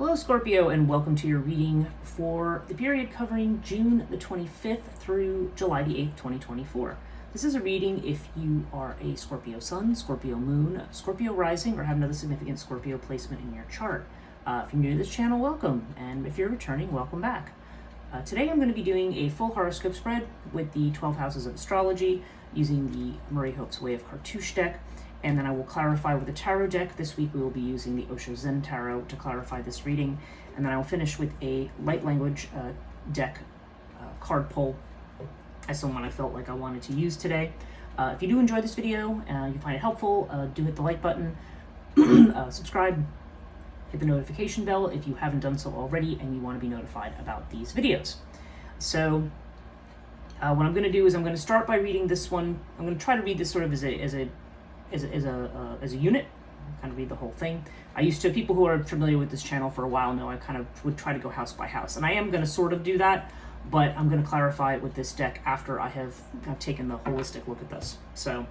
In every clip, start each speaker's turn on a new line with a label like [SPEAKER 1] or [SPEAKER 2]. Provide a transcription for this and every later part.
[SPEAKER 1] Hello Scorpio, and welcome to your reading for the period covering June the 25th through July the 8th, 2024. This is a reading if you are a Scorpio Sun, Scorpio Moon, Scorpio Rising, or have another significant Scorpio placement in your chart. If you're new to this channel, welcome, and if you're returning, welcome back. Today I'm going to be doing a full horoscope spread with the 12 houses of astrology using the Murray Hope's Way of Cartouche deck. And then I will clarify with the tarot deck. This week we will be using the Osho Zen Tarot to clarify this reading. And then I will finish with a light language deck card pull as someone I felt like I wanted to use today. If you do enjoy this video, you find it helpful, do hit the like button, subscribe, hit the notification bell if you haven't done so already and you want to be notified about these videos. So what I'm going to do is I'm going to start by reading this one. I'm going to try to read this sort of as a unit, kind of read the whole thing. People who are familiar with this channel for a while know I kind of would try to go house by house, and I am going to sort of do that, but I'm going to clarify it with this deck after I have taken the holistic look at this. So,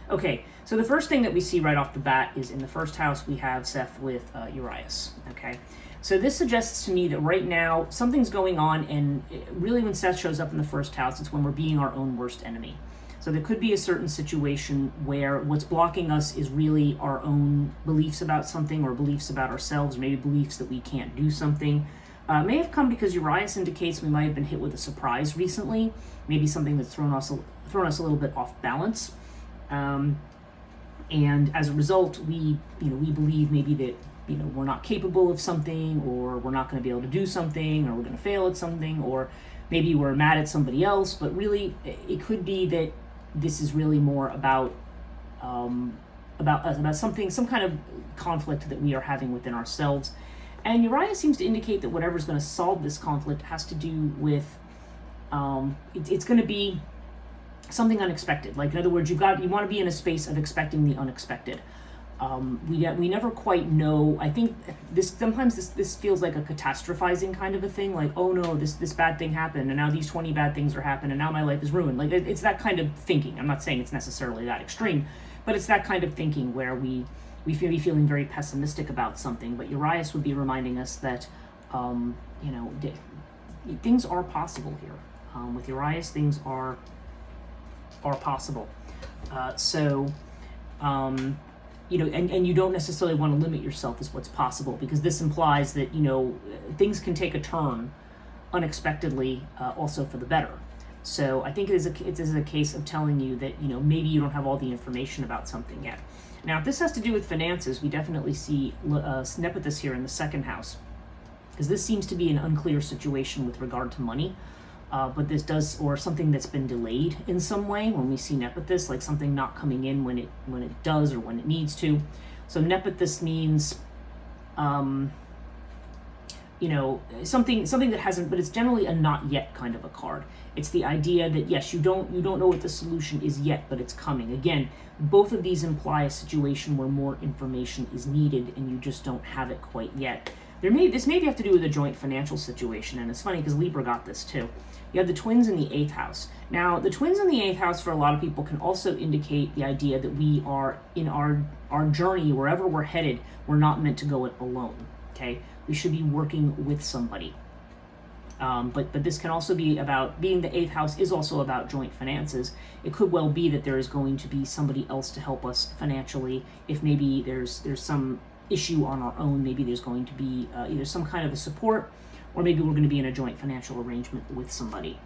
[SPEAKER 1] okay, so the first thing that we see right off the bat is in the first house we have Seth with Urias, okay? So this suggests to me that right now something's going on, and really when Seth shows up in the first house, it's when we're being our own worst enemy. So there could be a certain situation where what's blocking us is really our own beliefs about something, or beliefs about ourselves, or maybe beliefs that we can't do something. May have come because Urias indicates we might have been hit with a surprise recently, maybe something that's thrown us a little bit off balance. And as a result, we believe maybe that we're not capable of something, or we're not going to be able to do something, or we're going to fail at something, or maybe we're mad at somebody else. But really, it could be that this is really more about something, some kind of conflict that we are having within ourselves. And Urias seems to indicate that whatever's going to solve this conflict has to do with it's going to be something unexpected. Like, in other words, you want to be in a space of expecting the unexpected. We never quite know. I think sometimes this feels like a catastrophizing kind of a thing, like, oh no, this bad thing happened, and now these 20 bad things are happening, and now my life is ruined. Like, it's that kind of thinking. I'm not saying it's necessarily that extreme, but it's that kind of thinking where we feel feeling very pessimistic about something. But Urias would be reminding us that things are possible here. With Urias, things are possible. And you don't necessarily want to limit yourself as what's possible, because this implies that, things can take a turn unexpectedly, also for the better. So I think it is a case of telling you that, maybe you don't have all the information about something yet. Now, if this has to do with finances, we definitely see Nepenthes here in the second house, because this seems to be an unclear situation with regard to money. But this does, or something that's been delayed in some way when we see Nepenthes, like something not coming in when it does, or when it needs to. So Nepenthes means, something that hasn't, but it's generally a not yet kind of a card. It's the idea that, yes, you don't know what the solution is yet, but it's coming. Again, both of these imply a situation where more information is needed and you just don't have it quite yet. This may have to do with a joint financial situation, and it's funny because Libra got this too. You have the twins in the 8th house. Now, the twins in the 8th house for a lot of people can also indicate the idea that we are in our journey, wherever we're headed, we're not meant to go it alone, okay? We should be working with somebody. But this can also be about, being the 8th house is also about joint finances. It could well be that there is going to be somebody else to help us financially. If maybe there's some issue on our own, maybe there's going to be either some kind of a support, or maybe we're going to be in a joint financial arrangement with somebody.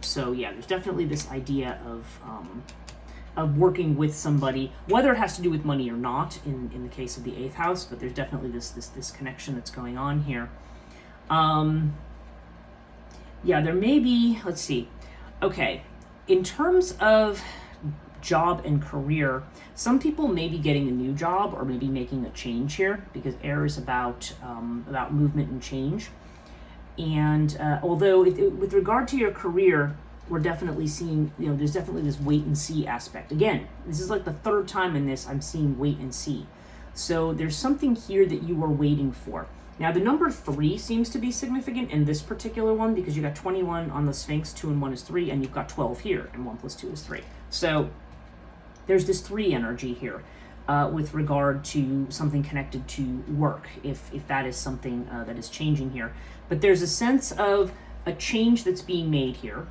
[SPEAKER 1] So yeah, there's definitely this idea of working with somebody, whether it has to do with money or not in the case of the 8th house, but there's definitely this connection that's going on here. Yeah, there may be, let's see. Okay, in terms of job and career, some people may be getting a new job, or maybe making a change here, because air is about movement and change. And although with regard to your career, we're definitely seeing, there's definitely this wait and see aspect. Again, this is like the third time in this I'm seeing wait and see. So there's something here that you are waiting for. Now, the number 3 seems to be significant in this particular one, because you got 21 on the Sphinx, 2 and 1 is 3, and you've got 12 here, and 1 plus 2 is 3. So there's this 3 energy here. with regard to something connected to work, if that is something that is changing here. But there's a sense of a change that's being made here.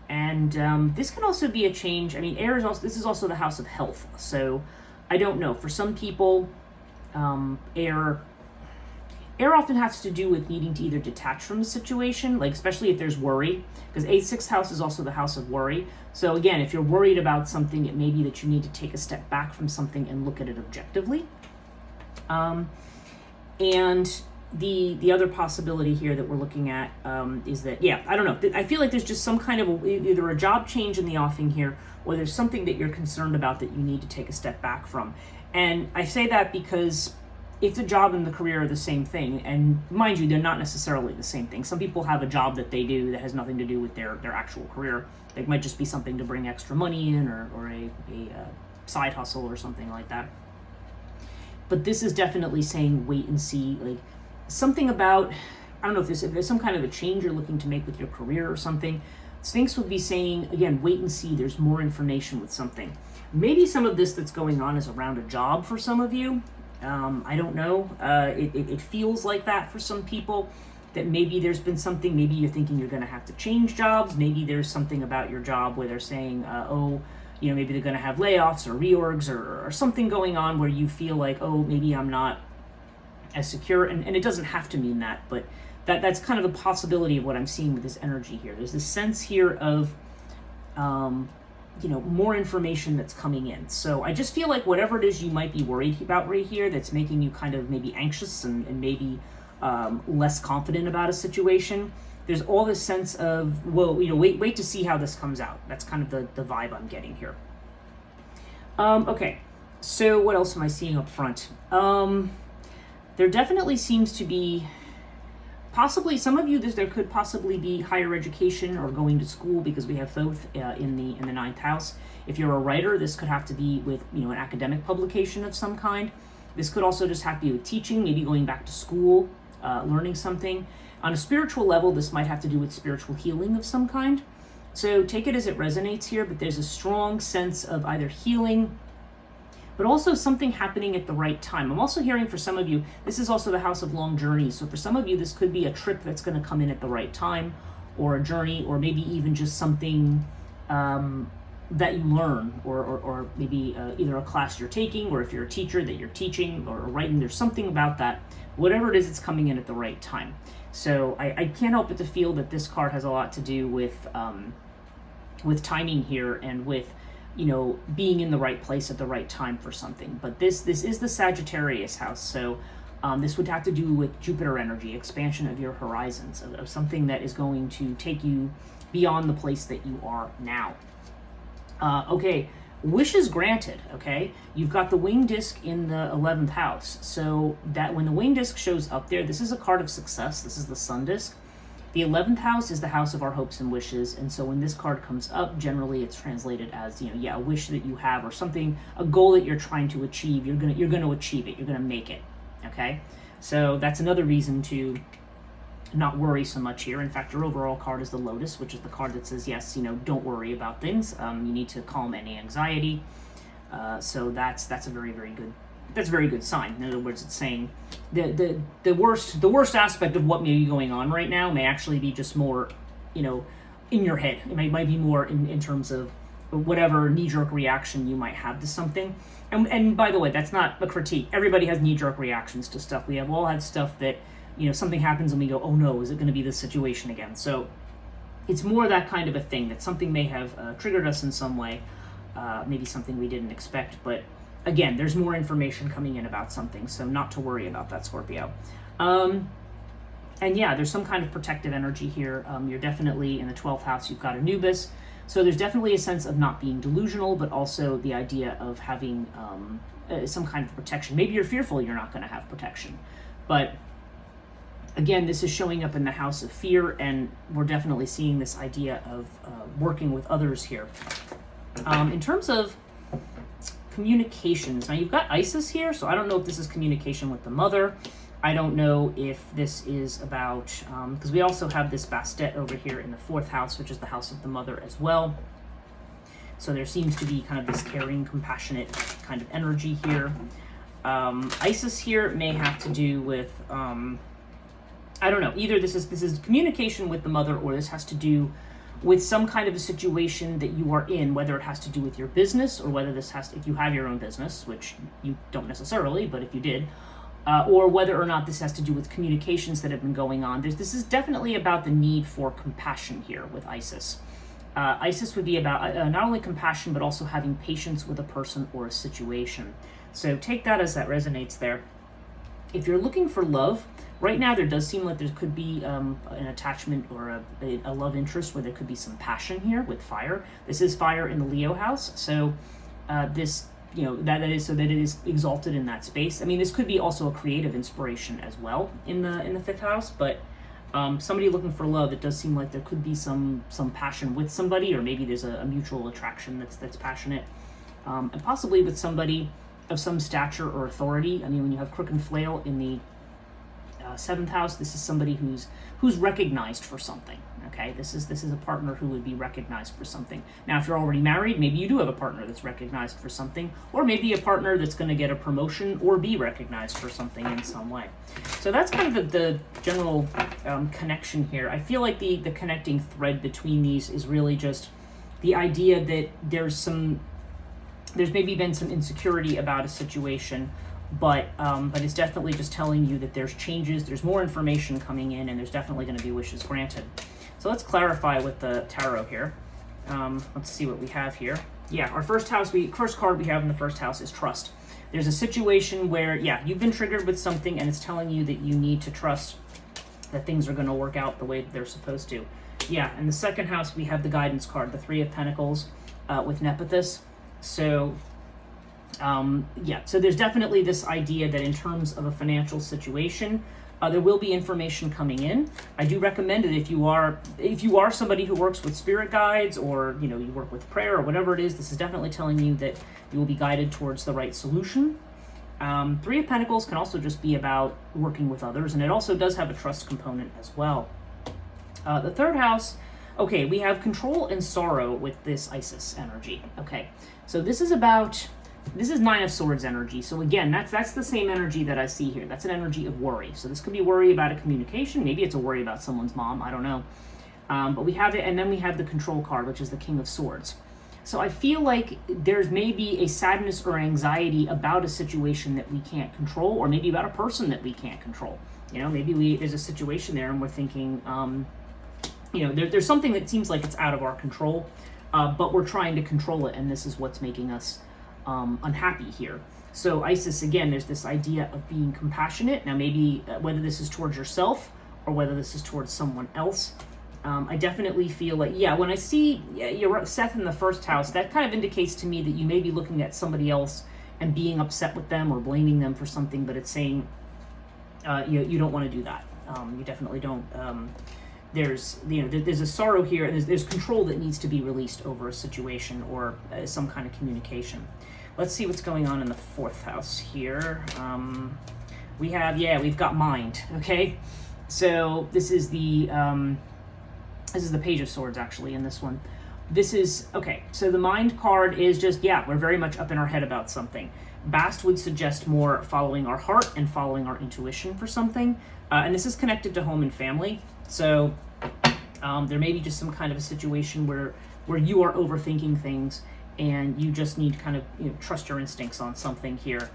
[SPEAKER 1] And this can also be a change. I mean, air is also, this is also the house of health. So I don't know. For some people, air often has to do with needing to either detach from the situation, like especially if there's worry, because 8th house is also the house of worry. So again, if you're worried about something, it may be that you need to take a step back from something and look at it objectively. And the other possibility here that we're looking at is that, yeah, I don't know. I feel like there's just some kind of either a job change in the offing here, or there's something that you're concerned about that you need to take a step back from. And I say that because if the job and the career are the same thing, and mind you, they're not necessarily the same thing. Some people have a job that they do that has nothing to do with their actual career. It might just be something to bring extra money in, or a side hustle or something like that. But this is definitely saying wait and see, like something about, I don't know if there's some kind of a change you're looking to make with your career or something. Sphinx would be saying, again, wait and see, there's more information with something. Maybe some of this that's going on is around a job for some of you. I don't know. It feels like that for some people, that maybe there's been something, maybe you're thinking you're going to have to change jobs. Maybe there's something about your job where they're saying, maybe they're going to have layoffs or reorgs or something going on where you feel like, oh, maybe I'm not as secure. And it doesn't have to mean that, but that's kind of the possibility of what I'm seeing with this energy here. There's this sense here of, more information that's coming in. So I just feel like whatever it is you might be worried about right here that's making you kind of maybe anxious and maybe less confident about a situation, there's all this sense of, wait to see how this comes out. That's kind of the vibe I'm getting here. Okay, so what else am I seeing up front? There definitely seems to be possibly some of you, there could possibly be higher education or going to school, because we have both in the 9th house. If you're a writer, this could have to be with an academic publication of some kind. This could also just have to be with teaching, maybe going back to school, learning something. On a spiritual level, this might have to do with spiritual healing of some kind. So take it as it resonates here, but there's a strong sense of either healing, but also something happening at the right time. I'm also hearing for some of you, this is also the house of long journeys. So for some of you, this could be a trip that's going to come in at the right time, or a journey, or maybe even just something that you learn, or maybe either a class you're taking, or if you're a teacher that you're teaching or writing, there's something about that. Whatever it is, it's coming in at the right time. So I can't help but to feel that this card has a lot to do with timing here, and with being in the right place at the right time for something. But this is the Sagittarius house, so this would have to do with Jupiter energy, expansion of your horizons, of something that is going to take you beyond the place that you are now. Okay, wishes granted, okay? You've got the wing disc in the 11th house, so that when the wing disc shows up there, this is a card of success. This is the sun disc. The 11th house is the house of our hopes and wishes, and so when this card comes up, generally it's translated as, a wish that you have, or something, a goal that you're trying to achieve. You're gonna achieve it. You're gonna make it. Okay, so that's another reason to not worry so much here. In fact, your overall card is the Lotus, which is the card that says, yes, don't worry about things. You need to calm any anxiety. So that's a very, very good. That's a very good sign. In other words, it's saying the worst aspect of what may be going on right now may actually be just more, in your head. It might be more in terms of whatever knee-jerk reaction you might have to something. And by the way, that's not a critique. Everybody has knee-jerk reactions to stuff. We have all had stuff that, something happens and we go, oh no, is it going to be this situation again? So it's more that kind of a thing, that something may have triggered us in some way, maybe something we didn't expect, but again, there's more information coming in about something, so not to worry about that, Scorpio. And yeah, there's some kind of protective energy here. You're definitely in the 12th house, you've got Anubis. So there's definitely a sense of not being delusional, but also the idea of having some kind of protection. Maybe you're fearful you're not going to have protection. But again, this is showing up in the house of fear, and we're definitely seeing this idea of working with others here. In terms of communications. Now you've got Isis here, so I don't know if this is communication with the mother. I don't know if this is about, because we also have this Bastet over here in the 4th house, which is the house of the mother as well. So there seems to be kind of this caring, compassionate kind of energy here. Isis here may have to do with, I don't know, either this is communication with the mother, or this has to do with some kind of a situation that you are in, whether it has to do with your business, or whether this has to, if you have your own business, which you don't necessarily, but if you did, or whether or not this has to do with communications that have been going on. This is definitely about the need for compassion here with Isis. Isis would be about not only compassion, but also having patience with a person or a situation. So take that as that resonates there. If you're looking for love, right now there does seem like there could be an attachment or a love interest where there could be some passion here with fire. This is fire in the Leo house, so this, you know, that is so that it is exalted in that space. I mean, this could be also a creative inspiration as well in the fifth house, but somebody looking for love, it does seem like there could be some passion with somebody, or maybe there's a mutual attraction that's passionate, and possibly with somebody of some stature or authority. I mean, when you have Crook and Flail in the seventh house, this is somebody who's recognized for something. Okay, this is a partner who would be recognized for something. Now, if you're already married, maybe you do have a partner that's recognized for something, or maybe a partner that's going to get a promotion or be recognized for something in some way. So that's kind of the general connection here. I feel like the connecting thread between these is really just the idea that there's maybe been some insecurity about a situation, but it's definitely just telling you that there's changes, there's more information coming in, and there's definitely going to be wishes granted. So let's clarify with the tarot here. Let's see what we have here. Yeah, our first card we have in the first house is trust. There's a situation where, yeah, you've been triggered with something, and it's telling you that you need to trust that things are going to work out the way that they're supposed to. Yeah, in the second house we have the guidance card, the Three of Pentacles with Nephthys. So yeah, so there's definitely this idea that in terms of a financial situation, there will be information coming in. I do recommend it if you are somebody who works with spirit guides, or you work with prayer or whatever it is. This is definitely telling you that you will be guided towards the right solution. Three of Pentacles can also just be about working with others, and it also does have a trust component as well. The third house, okay, we have control and sorrow with this Isis energy. Okay, so this is Nine of Swords energy. So again, that's the same energy that I see here. That's an energy of worry. So this could be worry about a communication. Maybe it's a worry about someone's mom. I don't know. But we have it, and then we have the control card, which is the King of Swords. So I feel like there's maybe a sadness or anxiety about a situation that we can't control, or maybe about a person that we can't control. Maybe there's a situation there, and we're thinking, there's something that seems like it's out of our control, but we're trying to control it, and this is what's making us unhappy here. So Isis, again, there's this idea of being compassionate. Now maybe whether this is towards yourself or whether this is towards someone else, I definitely feel like, yeah, when I see Seth in the first house, that kind of indicates to me that you may be looking at somebody else and being upset with them or blaming them for something, but it's saying you don't want to do that. You definitely don't. There's a sorrow here, and there's control that needs to be released over a situation or some kind of communication. Let's see what's going on in the fourth house here. We've got mind. Okay, so this is the Page of Swords actually in this one. This is okay. So the mind card is just, we're very much up in our head about something. Bast would suggest more following our heart and following our intuition for something, and this is connected to home and family. So there may be just some kind of a situation where you are overthinking things, and you just need to kind of trust your instincts on something here.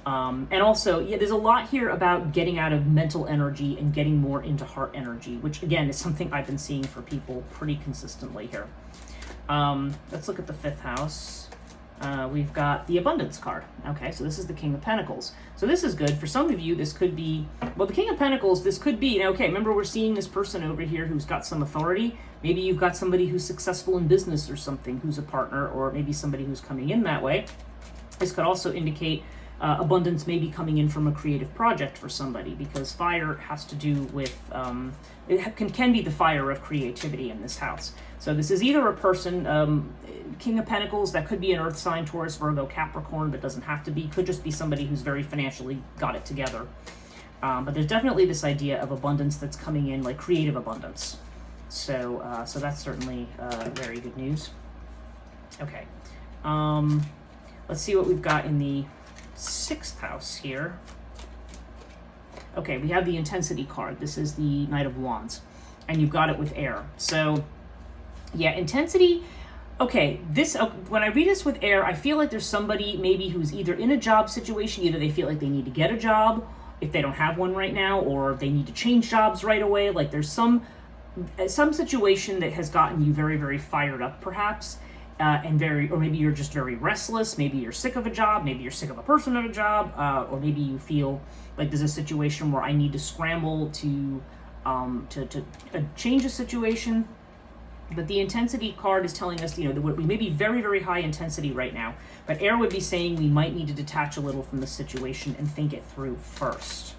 [SPEAKER 1] And also, there's a lot here about getting out of mental energy and getting more into heart energy, which again is something I've been seeing for people pretty consistently here. Let's look at the fifth house. We've got the Abundance card. Okay, so this is the King of Pentacles. So this is good. For some of you, this could be, well, the King of Pentacles, this could be, okay, remember we're seeing this person over here who's got some authority. Maybe you've got somebody who's successful in business or something, who's a partner, or maybe somebody who's coming in that way. This could also indicate abundance may be coming in from a creative project for somebody, because fire has to do with, it can be the fire of creativity in this house. So this is either a person, King of Pentacles, that could be an earth sign, Taurus, Virgo, Capricorn, but doesn't have to be. Could just be somebody who's very financially got it together. But there's definitely this idea of abundance that's coming in, like creative abundance. So that's certainly very good news. Okay. Let's see what we've got in the 6th house here. Okay, we have the intensity card. This is the Knight of Wands. And you've got it with air. So, yeah, intensity. Okay, this when I read this with air, I feel like there's somebody maybe who's either in a job situation, either they feel like they need to get a job if they don't have one right now, or they need to change jobs right away. Like there's some situation that has gotten you very, very fired up, perhaps, or maybe you're just very restless. Maybe you're sick of a job. Maybe you're sick of a person at a job, or maybe you feel like there's a situation where I need to scramble to change a situation. But the intensity card is telling us, that we may be very, very high intensity right now, but air would be saying we might need to detach a little from the situation and think it through first.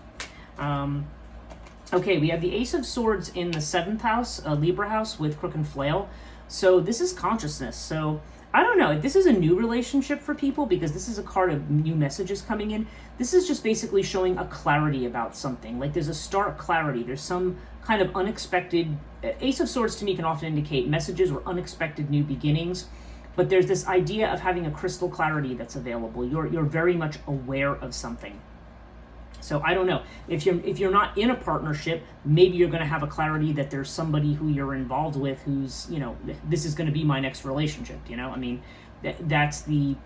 [SPEAKER 1] Okay, we have the Ace of Swords in the 7th house, Libra house, with Crook and Flail. So this is consciousness. So I don't know. This is a new relationship for people because this is a card of new messages coming in. This is just basically showing a clarity about something. Like there's a stark clarity. There's some kind of unexpected. Ace of Swords to me can often indicate messages or unexpected new beginnings. But there's this idea of having a crystal clarity that's available. You're very much aware of something. So I don't know, if you're not in a partnership, maybe you're going to have a clarity that there's somebody who you're involved with who's, this is going to be my next relationship. I mean, that's the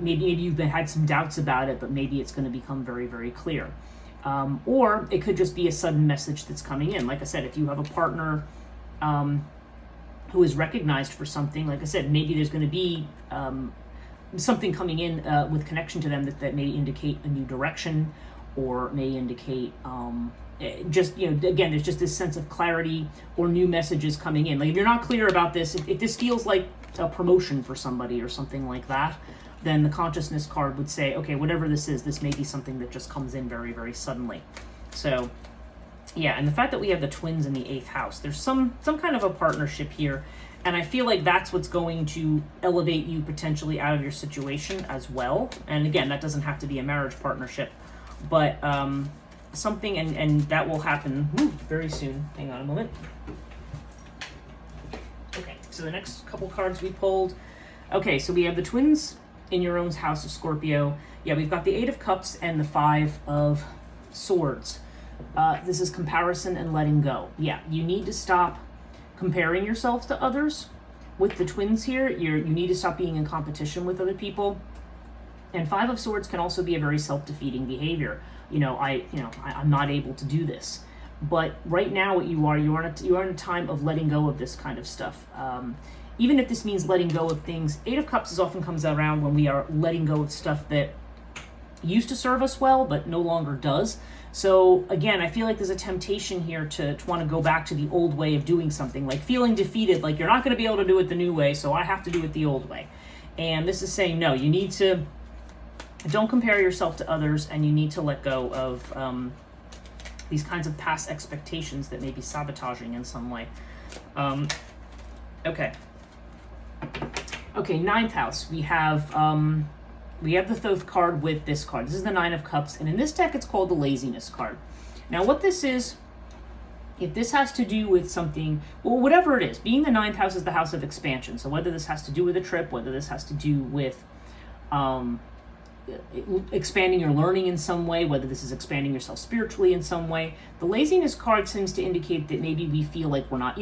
[SPEAKER 1] maybe you've had some doubts about it, but maybe it's going to become very, very clear. Or it could just be a sudden message that's coming in. Like I said, if you have a partner who is recognized for something, like I said, maybe there's going to be something coming in with connection to them that may indicate a new direction, or may indicate again, there's just this sense of clarity or new messages coming in. Like if you're not clear about this, if this feels like a promotion for somebody or something like that, then the consciousness card would say, okay, whatever this is, this may be something that just comes in very, very suddenly. So yeah, and the fact that we have the twins in the 8th house, there's some kind of a partnership here. And I feel like that's what's going to elevate you potentially out of your situation as well. And again, that doesn't have to be a marriage partnership, but something, and that will happen very soon. Hang on a moment. Okay, so the next couple cards we pulled. Okay, so we have the twins in your own house of Scorpio. Yeah, we've got the 8 of Cups and the 5 of Swords. This is comparison and letting go. Yeah, you need to stop comparing yourself to others. With the twins here, you need to stop being in competition with other people. And 5 of Swords can also be a very self-defeating behavior. I'm not able to do this. But right now, what you are in a time of letting go of this kind of stuff. Even if this means letting go of things, 8 of Cups often comes around when we are letting go of stuff that used to serve us well, but no longer does. So again, I feel like there's a temptation here to want to go back to the old way of doing something, like feeling defeated, like you're not going to be able to do it the new way, so I have to do it the old way. And this is saying, no, you need to, don't compare yourself to others, and you need to let go of these kinds of past expectations that may be sabotaging in some way. Okay, 9th house, we have the Thoth card with this card. This is the 9 of Cups, and in this deck, it's called the Laziness card. Now, what this is, if this has to do with something, well, whatever it is, being the 9th house is the house of expansion. So whether this has to do with a trip, whether this has to do with expanding your learning in some way, whether this is expanding yourself spiritually in some way, the Laziness card seems to indicate that maybe we feel like we're not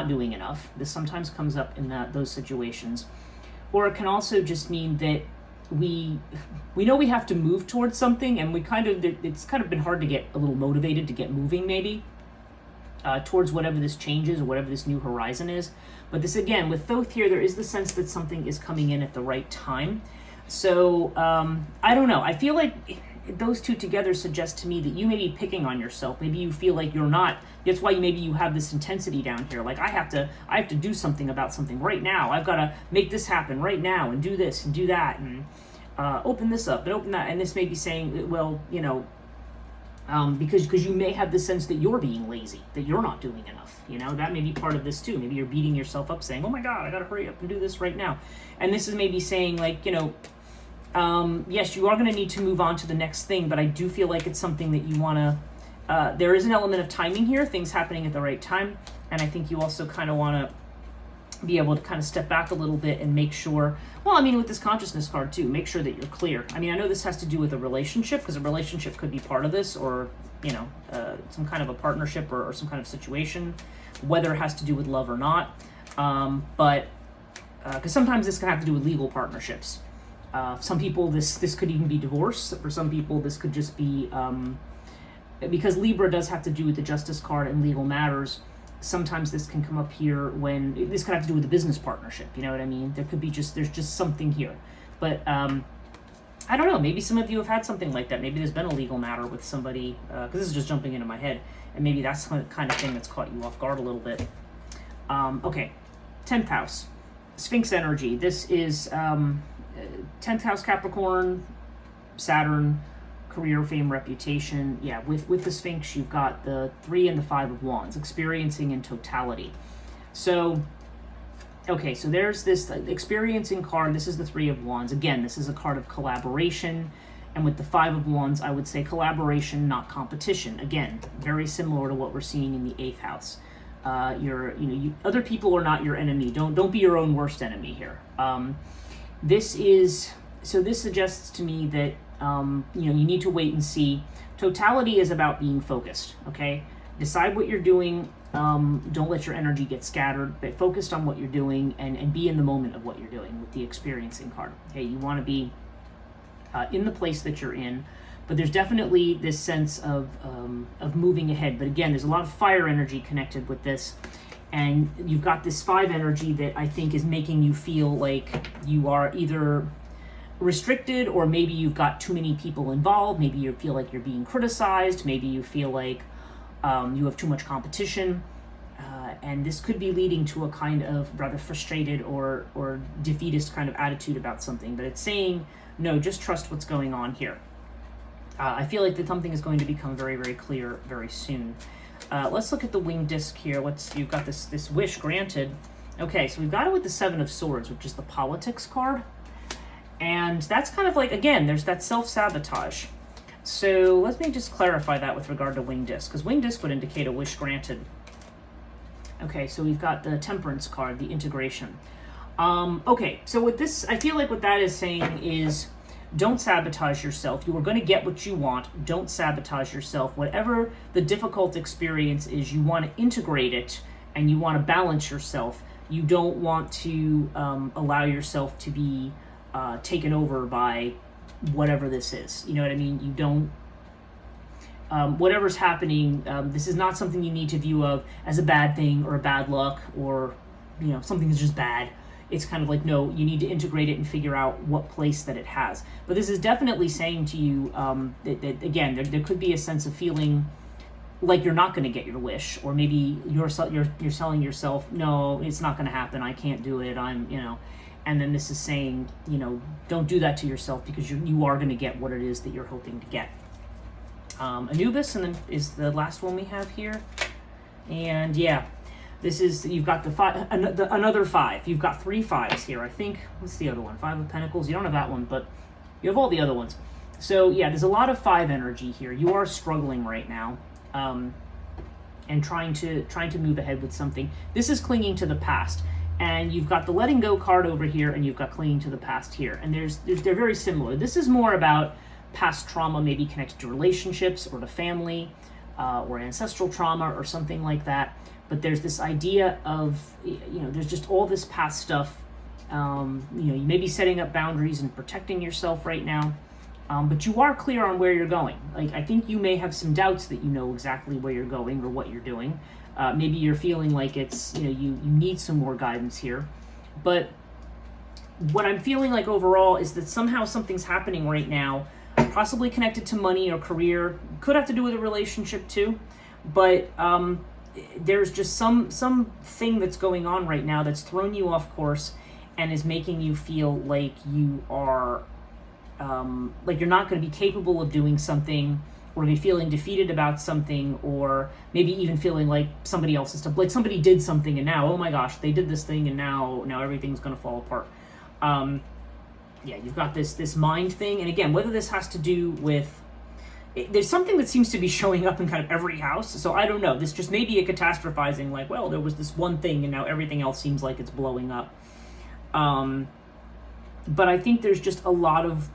[SPEAKER 1] doing enough. This sometimes comes up in those situations. Or it can also just mean that we know we have to move towards something, and it's kind of been hard to get a little motivated to get moving maybe towards whatever this changes or whatever this new horizon is. But this, again, with Thoth here, there is the sense that something is coming in at the right time. So I don't know. I feel like those two together suggest to me that you may be picking on yourself. Maybe you feel like you're not. That's why maybe you have this intensity down here. Like I have to do something about something right now. I've got to make this happen right now and do this and do that and open this up and open that. And this may be saying, well, because you may have the sense that you're being lazy, that you're not doing enough. That may be part of this too. Maybe you're beating yourself up saying, oh my God, I got to hurry up and do this right now. And this is maybe saying like, yes, you are going to need to move on to the next thing, but I do feel like it's something that you want to, there is an element of timing here, things happening at the right time. And I think you also kind of want be able to kind of step back a little bit and make sure, well, I mean, with this consciousness card too, make sure that you're clear. I mean, I know this has to do with a relationship, because a relationship could be part of this, or, you know, some kind of a partnership, or some kind of situation, whether it has to do with love or not. But because sometimes this can have to do with legal partnerships. Some people, this could even be divorce. For some people, this could just be, because Libra does have to do with the Justice card and legal matters. Sometimes this can come up here when this could have to do with a business partnership. You know what I mean? There could be there's just something here. But I don't know. Maybe some of you have had something like that. Maybe there's been a legal matter with somebody, because this is just jumping into my head. And maybe that's the kind of thing that's caught you off guard a little bit. Okay, 10th house. Sphinx energy. This is 10th house Capricorn, Saturn, career, fame, reputation. Yeah, with the Sphinx, you've got the 3 and the 5 of Wands, experiencing in totality. So, okay, so there's this experiencing card. This is the 3 of Wands. Again, this is a card of collaboration. And with the 5 of Wands, I would say collaboration, not competition. Again, very similar to what we're seeing in the 8th house. Other people are not your enemy. Don't be your own worst enemy here. This suggests to me that you need to wait and see. Totality is about being focused. Okay, decide what you're doing. Don't let your energy get scattered, but focused on what you're doing and be in the moment of what you're doing with the experiencing card. Okay, you want to be in the place that you're in. But there's definitely this sense of moving ahead. But again, there's a lot of fire energy connected with this. And you've got this 5 energy that I think is making you feel like you are either restricted, or maybe you've got too many people involved. Maybe you feel like you're being criticized. Maybe you feel like you have too much competition. And this could be leading to a kind of rather frustrated or defeatist kind of attitude about something. But it's saying, no, just trust what's going on here. I feel like that something is going to become very, very clear very soon. Let's look at the winged disc here. You've got this wish granted. Okay, so we've got it with the 7 of Swords, which is the politics card. And that's kind of like, again, there's that self-sabotage. So let me just clarify that with regard to winged disc, because winged disc would indicate a wish granted. Okay, so we've got the Temperance card, the integration. Okay, so with this, I feel like what that is saying is, don't sabotage yourself. You are going to get what you want. Don't sabotage yourself. Whatever the difficult experience is, you want to integrate it and you want to balance yourself. You don't want to allow yourself to be taken over by whatever this is. You know what I mean? You don't, whatever's happening, this is not something you need to view of as a bad thing or a bad luck or, something that's just bad. It's kind of like, no, you need to integrate it and figure out what place that it has. But this is definitely saying to you that again, there could be a sense of feeling like you're not going to get your wish, or maybe you're telling yourself, no, it's not going to happen. I can't do it. And then this is saying, don't do that to yourself, because you are going to get what it is that you're hoping to get. Anubis, and then is the last one we have here. And yeah. This is, you've got the 5, another 5. You've got 3 5s here. I think, what's the other one? 5 of Pentacles. You don't have that one, but you have all the other ones. So yeah, there's a lot of 5 energy here. You are struggling right now, and trying to move ahead with something. This is clinging to the past, and you've got the letting go card over here, and you've got clinging to the past here. And they're very similar. This is more about past trauma, maybe connected to relationships or to family, or ancestral trauma or something like that. But there's this idea of, there's just all this past stuff. You may be setting up boundaries and protecting yourself right now, but you are clear on where you're going. Like, I think you may have some doubts that you know exactly where you're going or what you're doing. Maybe you're feeling like it's, you need some more guidance here. But what I'm feeling like overall is that somehow something's happening right now, possibly connected to money or career. Could have to do with a relationship too, but there's just some thing that's going on right now that's thrown you off course and is making you feel like you are like you're not going to be capable of doing something, or be feeling defeated about something, or maybe even feeling like somebody else is to, like somebody did something and now, oh my gosh, they did this thing and now everything's going to fall apart. Yeah, you've got this mind thing. And again, whether this has to do with there's something that seems to be showing up in kind of every house. So I don't know. This just may be a catastrophizing, like, well, there was this one thing and now everything else seems like it's blowing up. But I think there's just a lot of,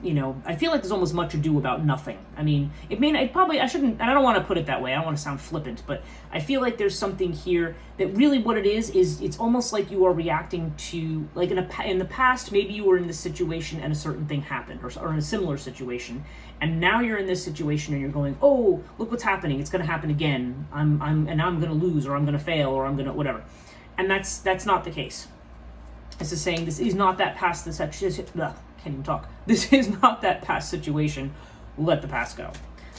[SPEAKER 1] I feel like there's almost much ado about nothing. I mean, I shouldn't, and I don't want to put it that way, I don't want to sound flippant, but I feel like there's something here that really what it is it's almost like you are reacting to, like in the past, maybe you were in this situation and a certain thing happened, or in a similar situation, and now you're in this situation and you're going, oh, look what's happening, it's going to happen again, and now I'm going to lose, or I'm going to fail, or I'm going to whatever. And that's not the case. This is saying this is not that past the can't even talk. This is not that past situation. Let the past go.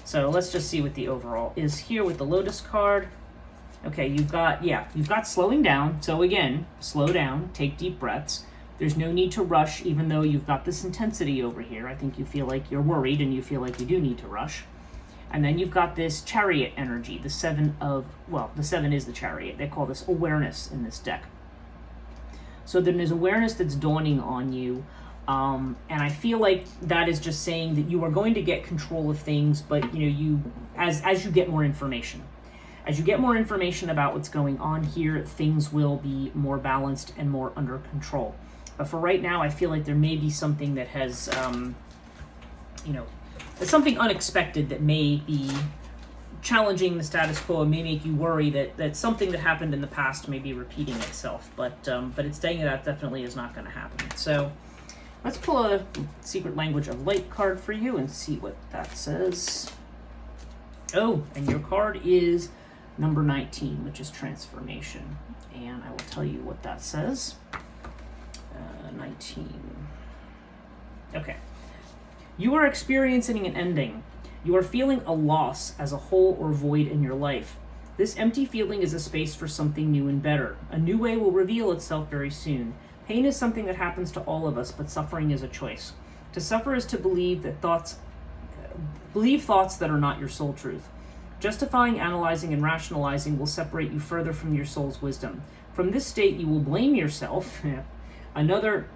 [SPEAKER 1] So let's just see what the overall is here with the Lotus card. Okay, you've got slowing down. So again, slow down, take deep breaths. There's no need to rush, even though you've got this intensity over here. I think you feel like you're worried and you feel like you do need to rush. And then you've got this Chariot energy, the 7 is the Chariot. They call this awareness in this deck. So then there's awareness that's dawning on you, and I feel like that is just saying that you are going to get control of things, but as you get more information. As you get more information about what's going on here, things will be more balanced and more under control. But for right now, I feel like there may be something that has, something unexpected that may be challenging the status quo and may make you worry that something that happened in the past may be repeating itself, but it's saying that definitely is not going to happen. So let's pull a Secret Language of Light card for you and see what that says. Oh, and your card is number 19, which is transformation, and I will tell you what that says. 19. Okay. You are experiencing an ending. You are feeling a loss as a hole or void in your life. This empty feeling is a space for something new and better. A new way will reveal itself very soon. Pain is something that happens to all of us, but suffering is a choice. To suffer is to believe thoughts that are not your soul truth. Justifying, analyzing, and rationalizing will separate you further from your soul's wisdom. From this state, you will blame yourself, another,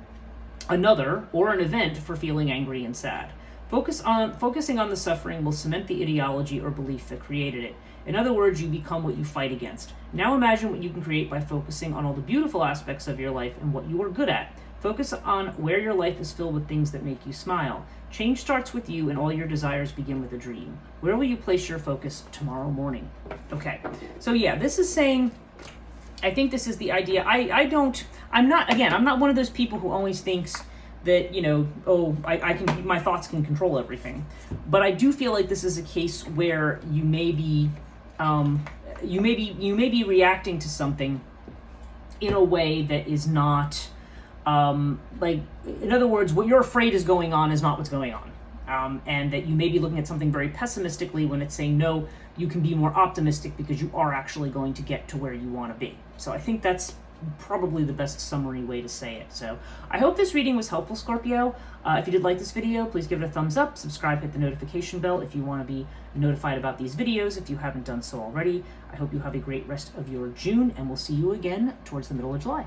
[SPEAKER 1] or an event for feeling angry and sad. Focusing on the suffering will cement the ideology or belief that created it. In other words, you become what you fight against. Now imagine what you can create by focusing on all the beautiful aspects of your life and what you are good at. Focus on where your life is filled with things that make you smile. Change starts with you and all your desires begin with a dream. Where will you place your focus tomorrow morning? Okay, so yeah, this is saying, I think this is the idea. I'm not one of those people who always thinks that, my thoughts can control everything. But I do feel like this is a case where you may be reacting to something in a way that is not, in other words, what you're afraid is going on is not what's going on. And that you may be looking at something very pessimistically when it's saying, no, you can be more optimistic because you are actually going to get to where you want to be. So I think that's probably the best summary way to say it. So I hope this reading was helpful, Scorpio. If you did like this video, please give it a thumbs up, subscribe, hit the notification bell if you want to be notified about these videos if you haven't done so already. I hope you have a great rest of your June, and we'll see you again towards the middle of July.